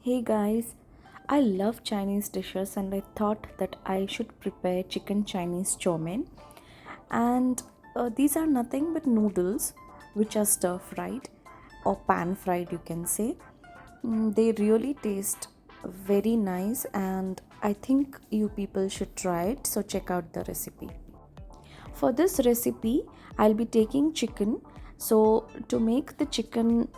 Hey guys, I love Chinese dishes and I thought that I should prepare chicken Chinese chow mein. And these are nothing but noodles which are stir fried or pan fried, you can say. They really taste very nice and I think you people should try it. So, check out the recipe. For this recipe, I'll be taking chicken. So, to make the chicken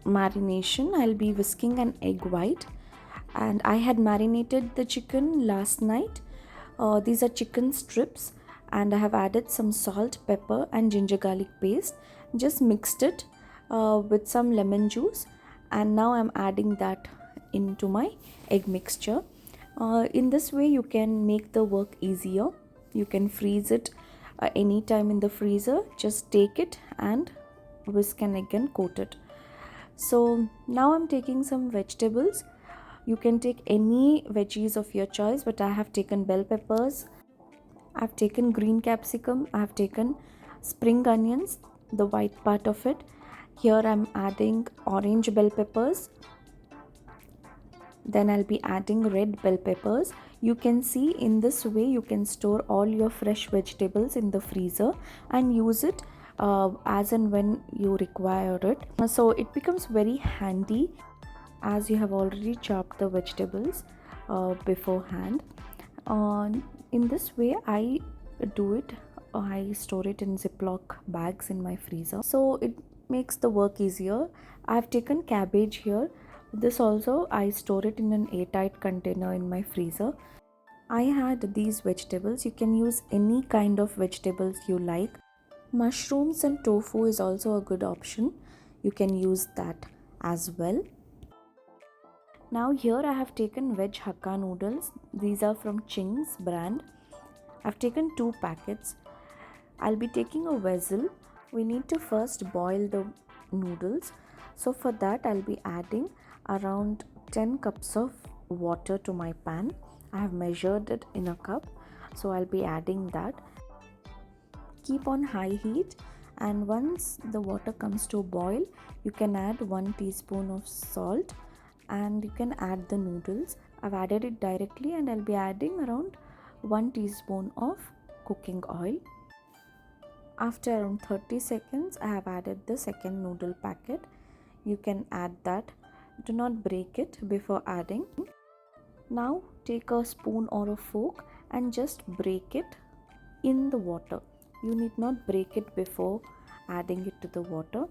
marination, I'll be whisking an egg white, and I had marinated the chicken last night. These are chicken strips, and I have added some salt, pepper, and ginger garlic paste. Just mixed it with some lemon juice, and now I'm adding that into my egg mixture. In this way, you can make the work easier. You can freeze it anytime in the freezer. Just take it and whisk an egg and coat it. So now I'm taking some vegetables. You can take any veggies of your choice, but I have taken bell peppers, I've taken green capsicum, I've taken spring onions, the white part of it. Here I'm adding orange bell peppers, then I'll be adding red bell peppers. You can see in this way you can store all your fresh vegetables in the freezer and use it as and when you require it. So it becomes very handy as you have already chopped the vegetables beforehand. In this way I do it. I store it in ziploc bags in my freezer, so it makes the work easier. I've taken cabbage here. This also I store it in an airtight container in my freezer. I had these vegetables. You can use any kind of vegetables you like. Mushrooms and tofu is also a good option. You can use that as well. Now here I have taken veg hakka noodles. These are from Ching's brand. I've taken 2 packets. I'll be taking a vessel. We need to first boil the noodles. So for that I'll be adding around 10 cups of water to my pan. I have measured it in a cup. So I'll be adding that. Keep on high heat, and once the water comes to boil, you can add 1 teaspoon of salt and you can add the noodles. I've added it directly and I'll be adding around 1 teaspoon of cooking oil. After around 30 seconds, I have added the second noodle packet. You can add that. Do not break it before adding. Now take a spoon or a fork and just break it in the water. You need not break it before adding it to the water.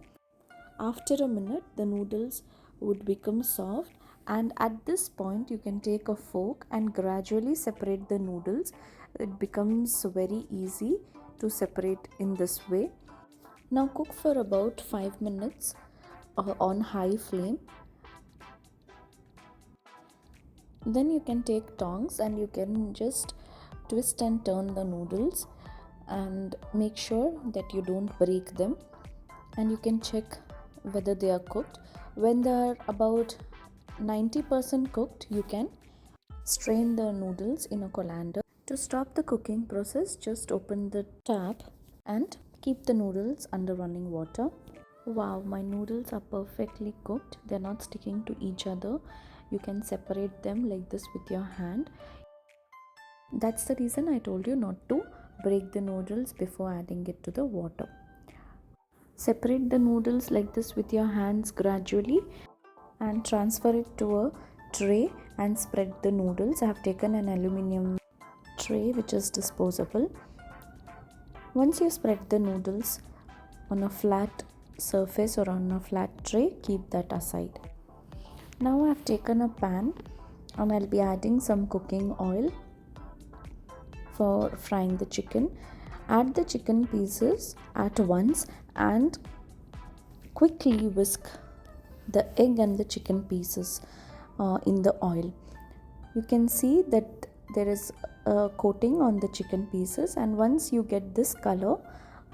After a minute, the noodles would become soft, and at this point, you can take a fork and gradually separate the noodles. It becomes very easy to separate in this way. Now, cook for about 5 minutes on high flame. Then you can take tongs and you can just twist and turn the noodles and make sure that you don't break them, and you can check whether they are cooked. When they are about 90% cooked, you can strain the noodles in a colander. To stop the cooking process, just open the tap and keep the noodles under running water. Wow, my noodles are perfectly cooked. They're not sticking to each other. You can separate them like this with your hand. That's the reason I told you not to break the noodles before adding it to the water. Separate the noodles like this with your hands gradually and transfer it to a tray and spread the noodles. I have taken an aluminium tray which is disposable. Once you spread the noodles on a flat surface or on a flat tray, keep that aside. Now I have taken a pan and I'll be adding some cooking oil for frying the chicken. Add the chicken pieces at once and quickly whisk the egg and the chicken pieces in the oil. You can see that there is a coating on the chicken pieces, and once you get this color,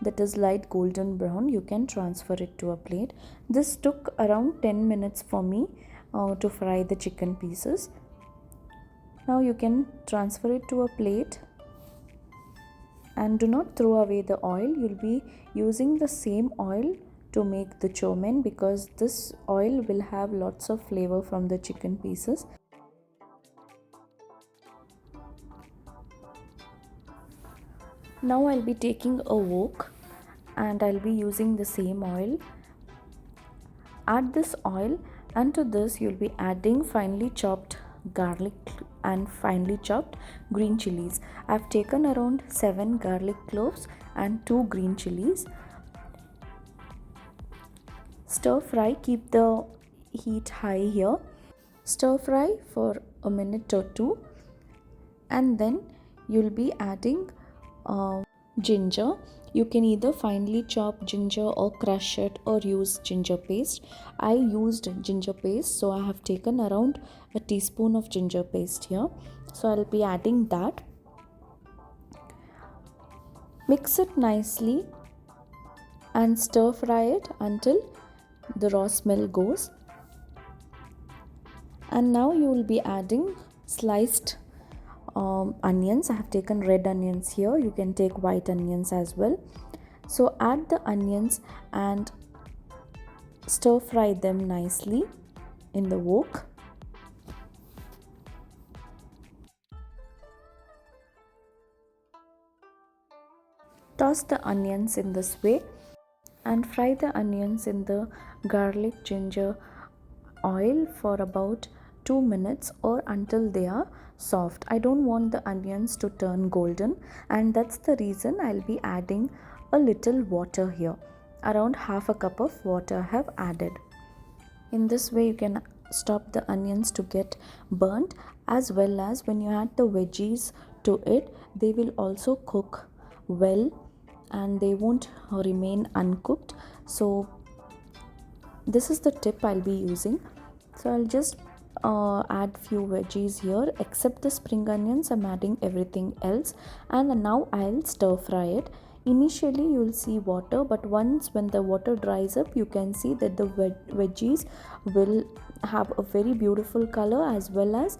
that is light golden brown, you can transfer it to a plate. This took around 10 minutes for me to fry the chicken pieces. Now you can transfer it to a plate and do not throw away the oil. You'll be using the same oil to make the chow mein, because this oil will have lots of flavor from the chicken pieces. Now I'll be taking a wok and I'll be using the same oil. Add this oil, and to this you'll be adding finely chopped garlic and finely chopped green chilies. I've taken around 7 garlic cloves and 2 green chilies. Stir fry, keep the heat high here. Stir fry for a minute or two, and then you'll be adding ginger. You can either finely chop ginger or crush it or use ginger paste. I used ginger paste, so I have taken around a teaspoon of ginger paste here. So I'll be adding that. Mix it nicely and stir fry it until the raw smell goes. And now you will be adding sliced onions. I have taken red onions here. You can take white onions as well. So add the onions and stir fry them nicely in the wok. Toss the onions in this way and fry the onions in the garlic ginger oil for about 2 minutes or until they are soft. I don't want the onions to turn golden, and that's the reason I'll be adding a little water here. Around half a cup of water I have added. In this way you can stop the onions to get burnt, as well as when you add the veggies to it, they will also cook well and they won't remain uncooked. So this is the tip I'll be using. So I'll just add few veggies here. Except the spring onions, I'm adding everything else, and now I'll stir fry it. Initially you'll see water, but when the water dries up, you can see that the veggies will have a very beautiful color, as well as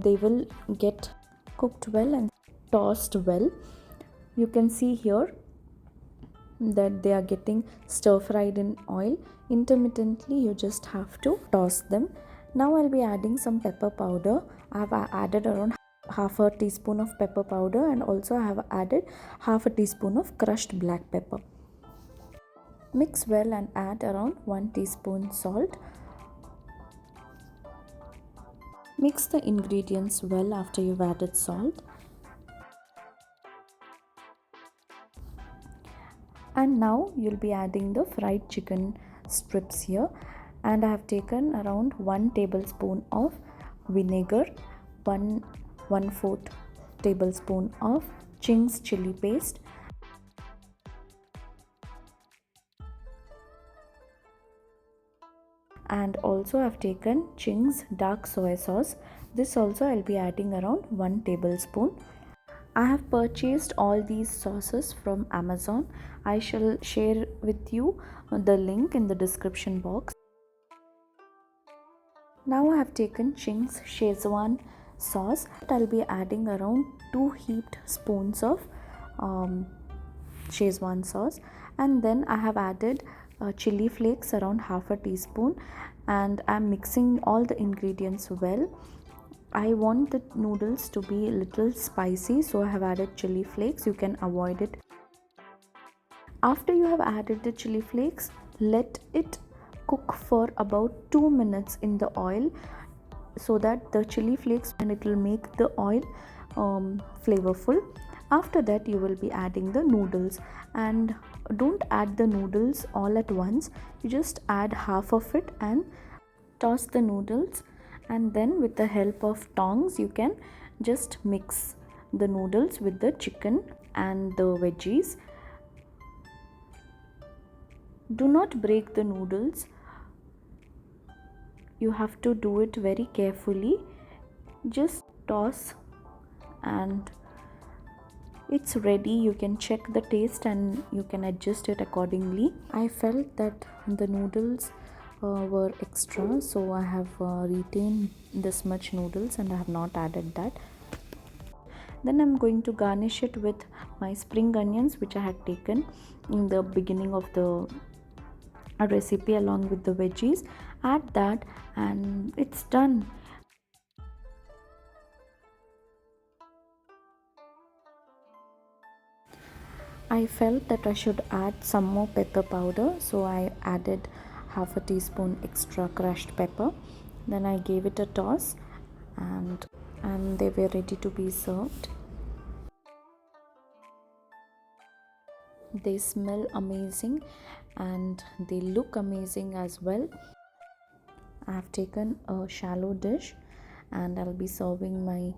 they will get cooked well and tossed well. You can see here that they are getting stir fried in oil. Intermittently you just have to toss them. Now I'll be adding some pepper powder. I have added around half a teaspoon of pepper powder, and also I have added half a teaspoon of crushed black pepper. Mix well and add around 1 teaspoon salt. Mix the ingredients well after you've added salt. And now you'll be adding the fried chicken strips here, and I have taken around 1 tablespoon of vinegar, 1/4 tablespoon of Chinese chili paste, and also I've taken Chinese dark soy sauce. This also I'll be adding around 1 tablespoon. I have purchased all these sauces from Amazon. I shall share with you the link in the description box. Now I have taken Chinese Szechuan sauce. I'll be adding around 2 heaped spoons of Szechuan sauce, and then I have added chili flakes around half a teaspoon, and I'm mixing all the ingredients well. I want the noodles to be a little spicy, so I have added chili flakes. You can avoid it. After you have added the chili flakes, let it cook for about 2 minutes in the oil, so that the chili flakes, and it will make the oil flavorful. After that you will be adding the noodles, and don't add the noodles all at once. You just add half of it and toss the noodles, and then with the help of tongs you can just mix the noodles with the chicken and the veggies. Do not break the noodles. You have to do it very carefully. Just toss and it's ready. You can check the taste and you can adjust it accordingly. I felt that the noodles were extra, so I have retained this much noodles and I have not added that. Then I'm going to garnish it with my spring onions, which I had taken in the beginning of the a recipe along with the veggies, add that, and it's done. I felt that I should add some more pepper powder, so I added half a teaspoon extra crushed pepper. Then I gave it a toss, and they were ready to be served. They smell amazing and they look amazing as well. I have taken a shallow dish and I'll be serving my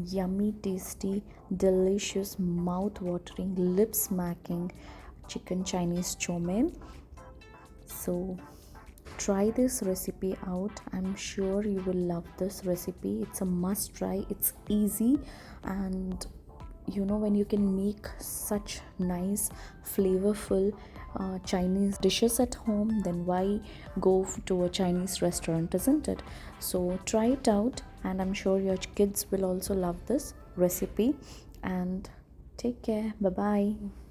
yummy, tasty, delicious, mouth watering, lip smacking chicken Chinese chow mein. So try this recipe out. I'm sure you will love this recipe. It's a must try. It's easy, and when you can make such nice flavorful Chinese dishes at home, then why go to a Chinese restaurant, isn't it? So try it out, and I'm sure your kids will also love this recipe. And take care. Bye bye.